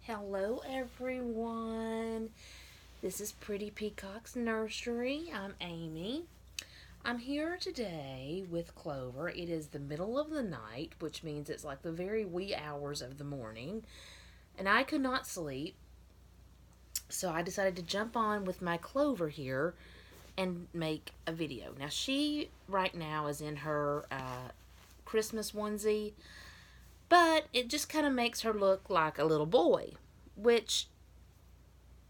Hello, everyone. This is Pretty Peacock's Nursery. I'm Amy. I'm here today with Clover. It is the middle of the night, which means it's like the very wee hours of the morning, and I could not sleep, so I decided to jump on with my Clover here and make a video. Now, she right now is in her Christmas onesie, but it just kind of makes her look like a little boy, which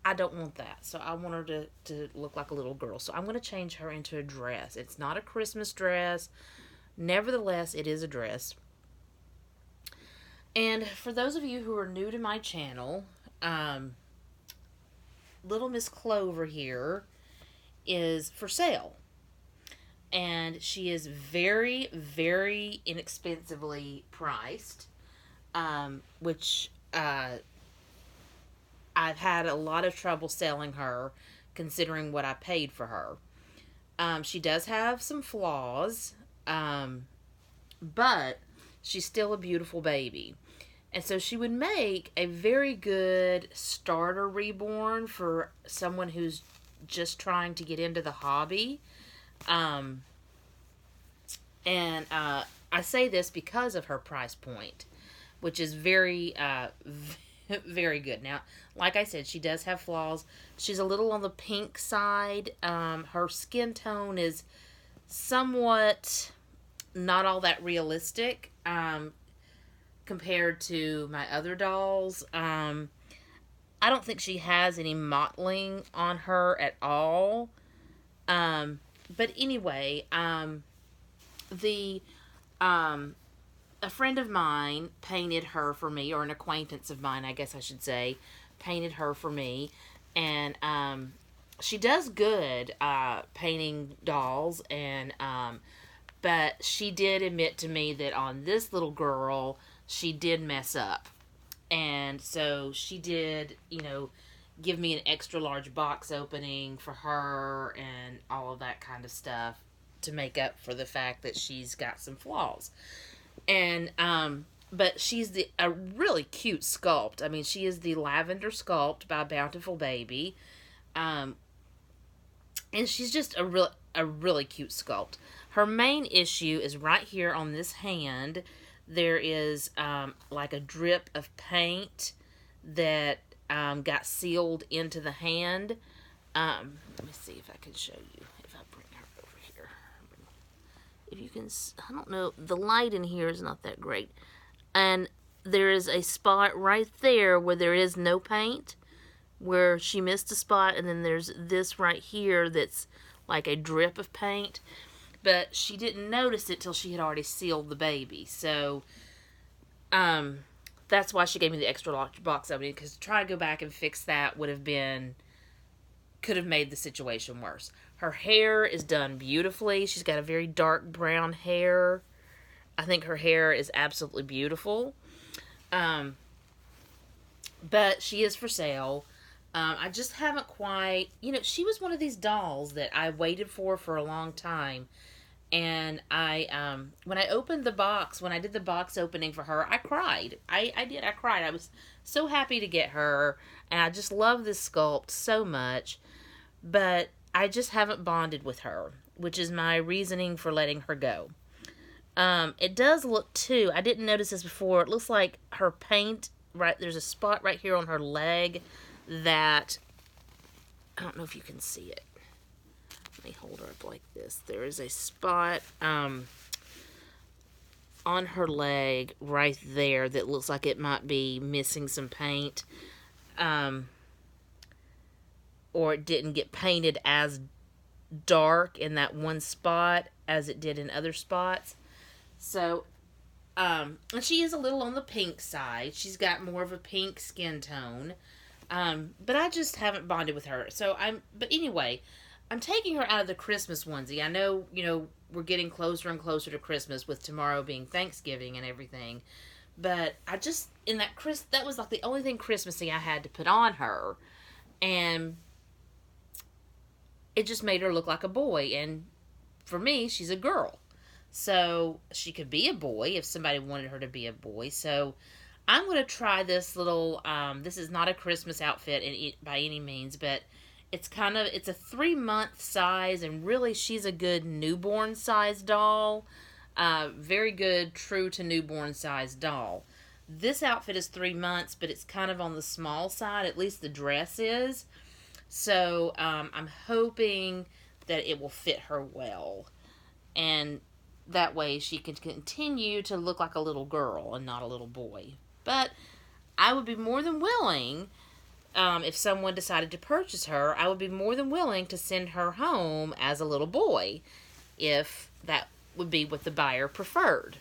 I don't want that. So I want her to look like a little girl. So I'm going to change her into a dress. It's not a Christmas dress. Nevertheless, it is a dress. And for those of you who are new to my channel, Little Miss Clover here is for sale. And she is very, very inexpensively priced, which I've had a lot of trouble selling her considering what I paid for her. She does have some flaws, but she's still a beautiful baby. And so she would make a very good starter reborn for someone who's just trying to get into the hobby. And I say this because of her price point, which is very, very good. Now, like I said, she does have flaws. She's a little on the pink side. Her skin tone is somewhat not all that realistic compared to my other dolls. I don't think she has any mottling on her at all. But anyway, the a friend of mine painted her for me, or an acquaintance of mine, I guess I should say, painted her for me. And she does good painting dolls, and but she did admit to me that on this little girl, she did mess up. And so she did, give me an extra large box opening for her and all of that kind of stuff to make up for the fact that she's got some flaws. And but she's a really cute sculpt. I mean, she is the Lavender Sculpt by Bountiful Baby. And she's just a really cute sculpt. Her main issue is right here on this hand. There is like a drip of paint that got sealed into the hand. Let me see if I can show you. If I bring her over here, if you can, I don't know, the light in here is not that great. And there is a spot right there where there is no paint, where she missed a spot, and then there's this right here that's like a drip of paint. But she didn't notice it till she had already sealed the baby. So, that's why she gave me the extra large box opening, because to try to go back and fix that could have made the situation worse. Her hair is done beautifully. She's got a very dark brown hair. I think her hair is absolutely beautiful. But she is for sale. I just haven't quite, she was one of these dolls that I waited for a long time. And when I opened the box, when I did the box opening for her, I cried. I did. I cried. I was so happy to get her. And I just love this sculpt so much. But I just haven't bonded with her, which is my reasoning for letting her go. It does look, too, I didn't notice this before, it looks like her paint, there's a spot right here on her leg that, I don't know if you can see it. Let me hold her up like this. There is a spot on her leg right there that looks like it might be missing some paint. Or it didn't get painted as dark in that one spot as it did in other spots. So, and she is a little on the pink side. She's got more of a pink skin tone. But I just haven't bonded with her. But anyway, I'm taking her out of the Christmas onesie. I know, we're getting closer and closer to Christmas with tomorrow being Thanksgiving and everything. But I just, that was like the only thing Christmassy I had to put on her. And it just made her look like a boy. And for me, she's a girl. So she could be a boy if somebody wanted her to be a boy. So I'm going to try this little, this is not a Christmas outfit by any means, but it's a 3-month size, and really she's a good newborn size doll. Very good, true to newborn size doll. This outfit is 3 months, but it's kind of on the small side, at least the dress is. So I'm hoping that it will fit her well. And that way she can continue to look like a little girl and not a little boy. But I would be more than willing, if someone decided to purchase her, I would be more than willing to send her home as a little boy if that would be what the buyer preferred.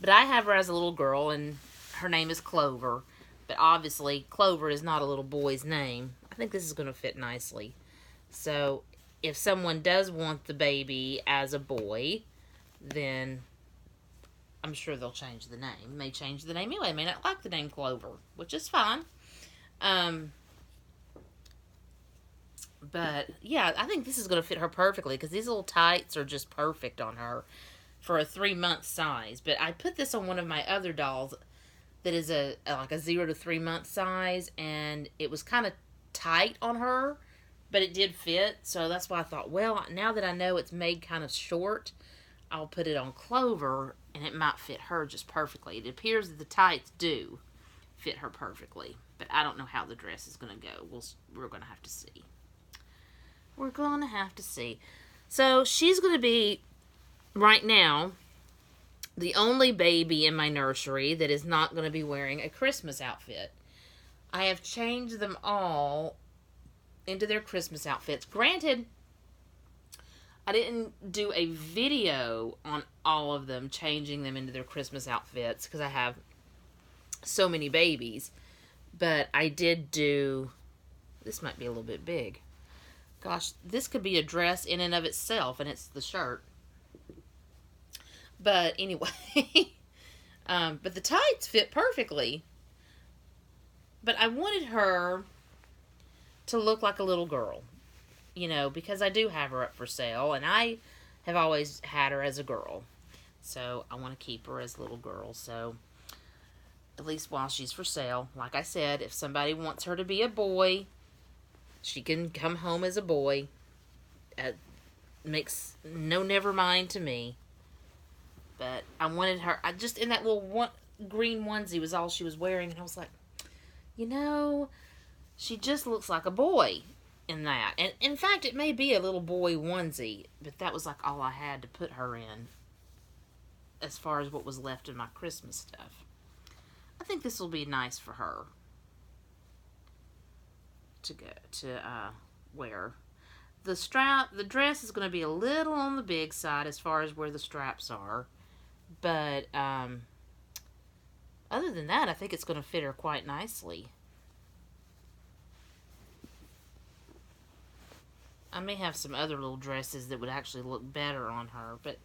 But I have her as a little girl, and her name is Clover. But obviously, Clover is not a little boy's name. I think this is going to fit nicely. So, if someone does want the baby as a boy, then I'm sure they'll change the name. May change the name anyway. May not like the name Clover, which is fine. But yeah, I think this is going to fit her perfectly because these little tights are just perfect on her for a 3-month size. But I put this on one of my other dolls that is like a 0 to 3 month size, and it was kind of tight on her, but it did fit. So that's why I thought, well, now that I know it's made kind of short, I'll put it on Clover, and it might fit her just perfectly. It appears that the tights do fit her perfectly, but I don't know how the dress is going to go. We're going to have to see. We're going to have to see. So she's going to be, right now, the only baby in my nursery that is not going to be wearing a Christmas outfit. I have changed them all into their Christmas outfits. Granted, I didn't do a video on all of them changing them into their Christmas outfits because I have so many babies. But I did do, this might be a little bit big. Gosh, this could be a dress in and of itself, and it's the shirt. But anyway, but the tights fit perfectly. But I wanted her to look like a little girl, because I do have her up for sale, and I have always had her as a girl. So I want to keep her as a little girl. So at least while she's for sale, like I said, if somebody wants her to be a boy, she can come home as a boy. It makes no never mind to me. But I wanted her, in that little green onesie was all she was wearing, and I was like, she just looks like a boy in that. And in fact, it may be a little boy onesie, but that was like all I had to put her in as far as what was left of my Christmas stuff. I think this will be nice for her to wear. The dress is going to be a little on the big side as far as where the straps are. But other than that, I think it's going to fit her quite nicely. I may have some other little dresses that would actually look better on her. But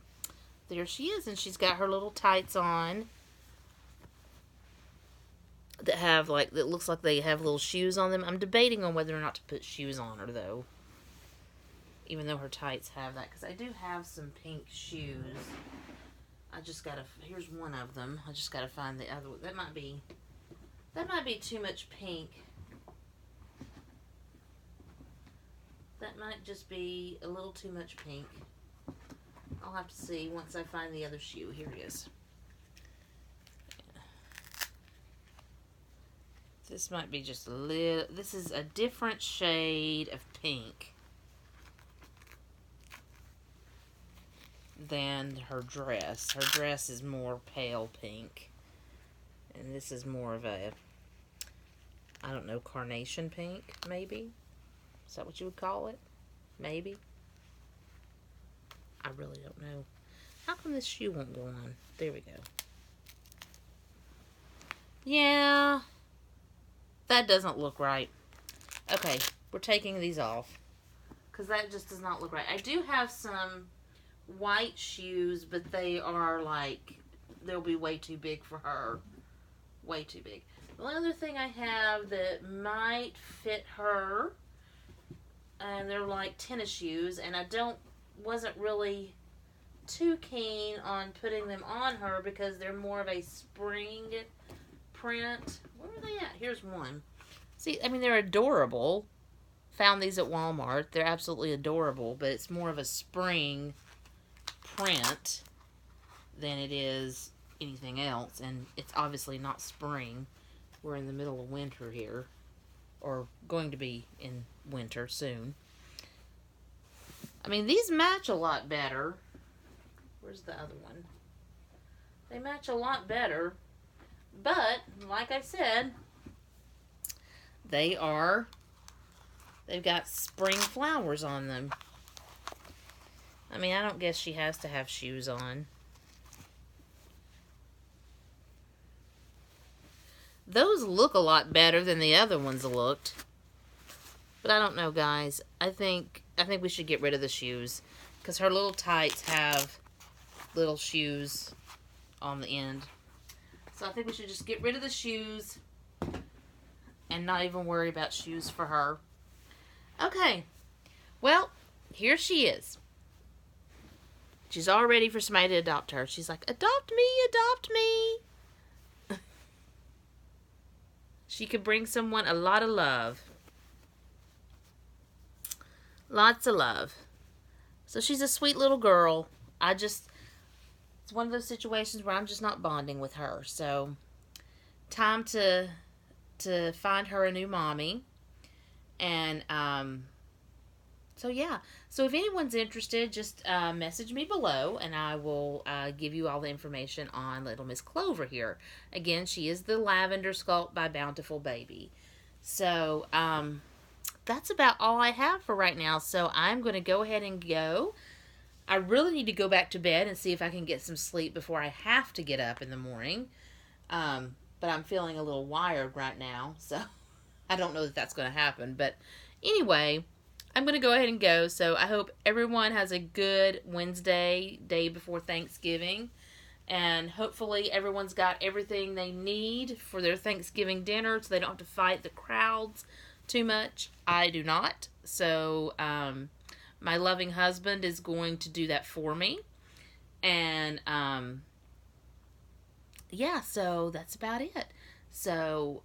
there she is, and she's got her little tights on that looks like they have little shoes on them. I'm debating on whether or not to put shoes on her, though. Even though her tights have that. Because I do have some pink shoes. Here's one of them. I just gotta find the other one. That might be too much pink. That might just be a little too much pink. I'll have to see once I find the other shoe. Here it is. This might be just a little, this is a different shade of pink than her dress. Her dress is more pale pink. And this is more of a, I don't know, carnation pink, maybe? Is that what you would call it? Maybe? I really don't know. How come this shoe won't go on? There we go. Yeah. That doesn't look right. Okay, we're taking these off. Because that just does not look right. I do have some white shoes, but they are they'll be way too big for her. Way too big. The other thing I have that might fit her, and they're like tennis shoes, and I wasn't really too keen on putting them on her because they're more of a spring print. Where are they at? Here's one. See, I mean, they're adorable. Found these at Walmart. They're absolutely adorable, but it's more of a spring print than it is anything else, and it's obviously not spring. We're in the middle of winter here, or going to be in winter soon. I mean, these match a lot better. Where's the other one? They match a lot better, but like I said, they've got spring flowers on them. I mean, I don't guess she has to have shoes on. Those look a lot better than the other ones looked. But I don't know, guys. I think we should get rid of the shoes, because her little tights have little shoes on the end. So I think we should just get rid of the shoes and not even worry about shoes for her. Okay. Well, here she is. She's all ready for somebody to adopt her. She's like, adopt me, adopt me. She could bring someone a lot of love. Lots of love. So she's a sweet little girl. It's one of those situations where I'm just not bonding with her. So, time to find her a new mommy. And, so yeah. So if anyone's interested, just message me below, and I will give you all the information on Little Miss Clover here. Again, she is the Lavender Sculpt by Bountiful Baby. So, that's about all I have for right now. So I'm going to go ahead and go. I really need to go back to bed and see if I can get some sleep before I have to get up in the morning. But I'm feeling a little wired right now, so I don't know that that's going to happen. But anyway, I'm going to go ahead and go. So I hope everyone has a good Wednesday, day before Thanksgiving. And hopefully everyone's got everything they need for their Thanksgiving dinner so they don't have to fight the crowds too much. I do not. So, my loving husband is going to do that for me. And, yeah, so that's about it. So,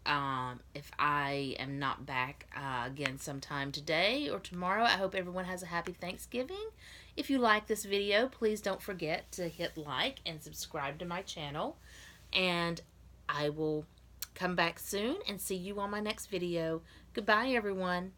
if I am not back again sometime today or tomorrow, I hope everyone has a happy Thanksgiving. If you like this video, please don't forget to hit like and subscribe to my channel. And I will come back soon and see you on my next video. Goodbye, everyone.